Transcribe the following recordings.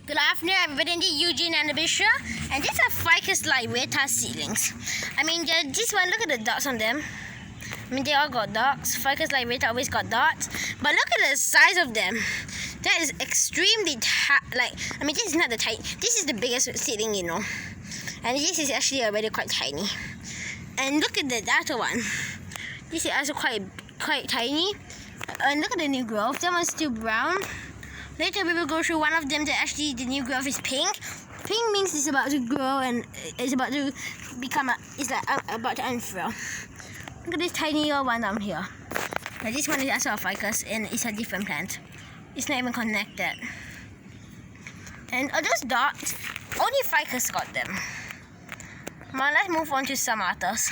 Good afternoon, everybody. This is Eugene and Abisha, and these are Ficus Lyrata seedlings. I mean, this one, look at the dots on them. I mean, they all got dots. Ficus Lyrata always got dots, but look at the size of them. That is extremely this is not the tiny. This is the biggest seedling, you know, and this is actually already quite tiny. And look at the other one. This is also quite tiny. And look at the new growth. That one's still brown. Later we will go through one of them that actually the new growth is pink. Pink means it's about to grow and it's about to become about to unfurl. Look at this tiny little one down here. But this one is also a ficus and it's a different plant. It's not even connected. And all those dots, only ficus got them. Now let's move on to some others.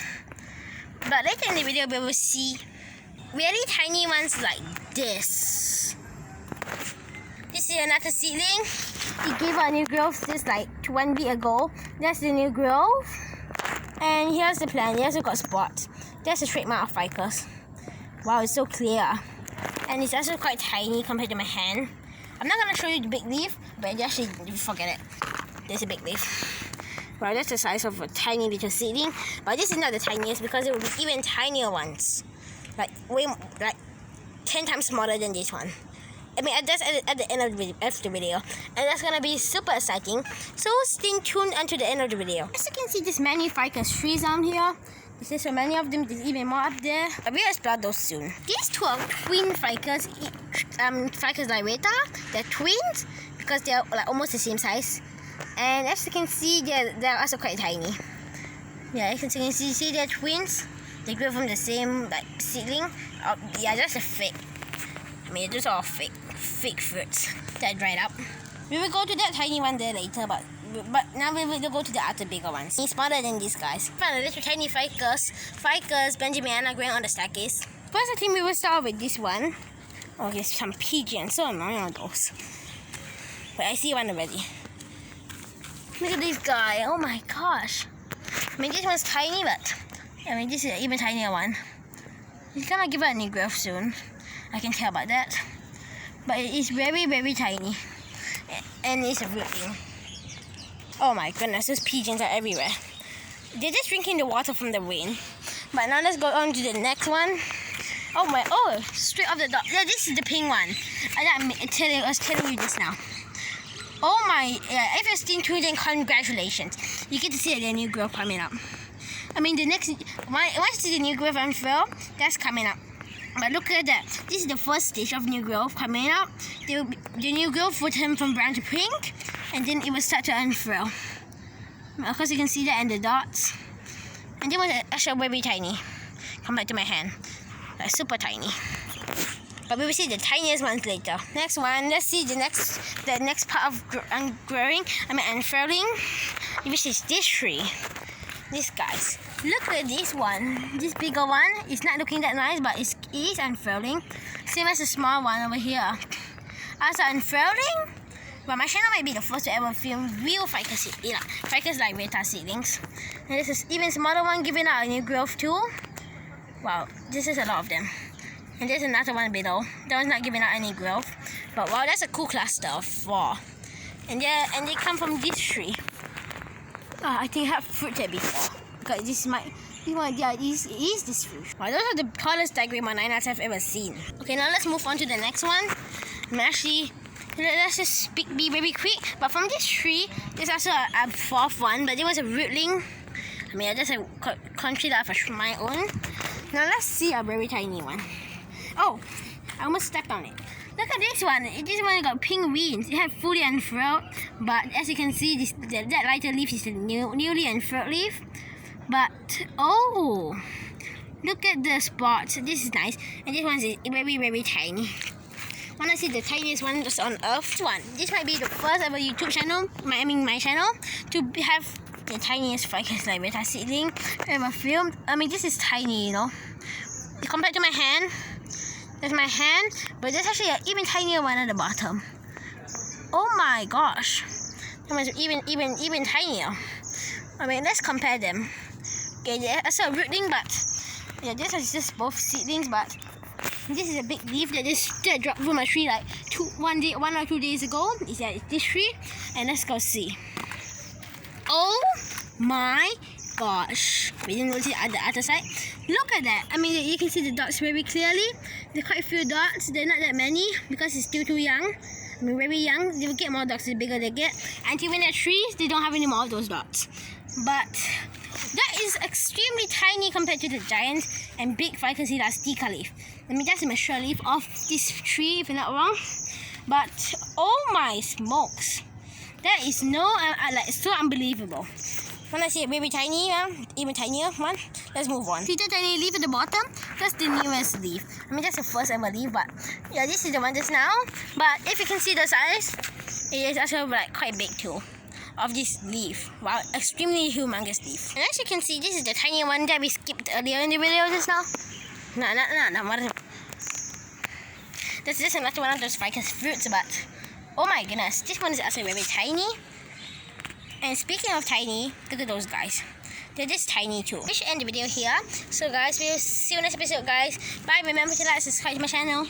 But later in the video we will see really tiny ones like this. This is another seedling. It gave out new growth just like 1 week ago. That's the new growth. And here's the plant. It also got spots. That's a trademark of ficus. Wow, it's so clear. And it's also quite tiny compared to my hand. I'm not going to show you the big leaf, but actually, forget it. There's a big leaf. Wow, that's the size of a tiny little seedling. But this is not the tiniest because it will be even tinier ones. Like 10 times smaller than this one. I mean, that's at the end of the video. And that's going to be super exciting. So stay tuned until the end of the video. As you can see, there's many ficus trees down here. There's so many of them. There's even more up there. But we'll explore those soon. These two are twin ficus. Ficus Lyrata. They're twins because they're like almost the same size. And as you can see, they're also quite tiny. Yeah, as you can see they're twins. They grew from the same seedling. Yeah, that's a fake. I mean, those are all fake fruits that dried up. We will go to that tiny one there later, but now we will go to the other bigger ones. It's smaller than these guys. Found a little tiny ficus benjamiana growing on the staircase. First, I think we will start with this one. Oh, there's some pigeons. So annoying on those. But I see one already. Look at this guy. Oh my gosh. I mean, this one's tiny, but I mean, this is an even tinier one. It's gonna give out a new growth soon. I can tell about that. But it is very, very tiny. And it's a rootling. Oh my goodness, those pigeons are everywhere. They're just drinking the water from the rain. But now let's go on to the next one. Oh, straight off the top. Yeah, this is the pink one. I was telling you this now. Oh my, yeah, if you're staying tuned, then congratulations. You get to see the new growth coming up. I mean, once the new growth unfurl, that's coming up. But look at that. This is the first stage of new growth coming up. The new growth will turn from brown to pink, and then it will start to unfurl. Of course, you can see that in the dots. And they were actually very tiny compared to my hand. Like super tiny. But we will see the tiniest ones later. Next one, let's see the next part of unfurling, which is this tree. These guys. Look at this one. This bigger one. It's not looking that nice, but it is unfurling. Same as the small one over here. Also unfurling. But my channel might be the first to ever film real Ficus Lyrata seedlings. And this is even smaller one giving out a new growth too. Wow, this is a lot of them. And there's another one below. That one's not giving out any growth. But wow, that's a cool cluster of 4. And they come from this tree. I think I have fruit there before. Because this is this fruit. Wow, those are the tallest digramonanas I've ever seen. Okay, now let's move on to the next one. Let's just be very quick. But from this tree, there's also a 4th one, but there was a rootling. I mean, that's a country that of my own. Now let's see a very tiny one. Oh, I almost stepped on it. Look at this one. This one got pink wings. It had fully unfurled, but as you can see, that lighter leaf is the newly unfurled leaf. But oh, look at the spots. This is nice, and this one is very, very tiny. Want to see the tiniest one just on earth? This might be the first ever YouTube channel, my channel, to have the tiniest Ficus Lyrata seedling ever filmed. I mean, this is tiny, you know, compared to my hand. That's my hand, but there's actually an even tinier one at the bottom. Oh my gosh, that one's even tinier. I mean, let's compare them. Okay, that's a rootling, but yeah, this is just both seedlings, but This is a big leaf that just dropped from a tree like 2 1 or 2 days ago. Is at this tree, and let's go see. Oh my gosh! We didn't notice at the other side. Look at that. I mean, you can see the dots very clearly. There are quite a few dots. They're not that many because it's still too young. I mean, very young. They will get more dots the bigger they get. Until when they're trees, they don't have any more of those dots. But that is extremely tiny compared to the giant and big Ficus Lyrata leaf. Let me just mature leaf of this tree, if I'm not wrong. But oh my smokes, that is like so unbelievable. When I see a baby tiny, even tinier one, let's move on. See the tiny leaf at the bottom? That's the newest leaf. I mean, that's the first ever leaf, but yeah, this is the one just now. But if you can see the size, it is also like quite big too of this leaf. Wow, extremely humongous leaf. And as you can see, this is the tiny one that we skipped earlier in the video just now. No. This is another one of those ficus fruits, but oh my goodness, this one is actually very tiny. And speaking of tiny, look at those guys. They're just tiny too. We should end the video here. So guys, we'll see you next episode, guys. Bye. Remember to like, subscribe to my channel.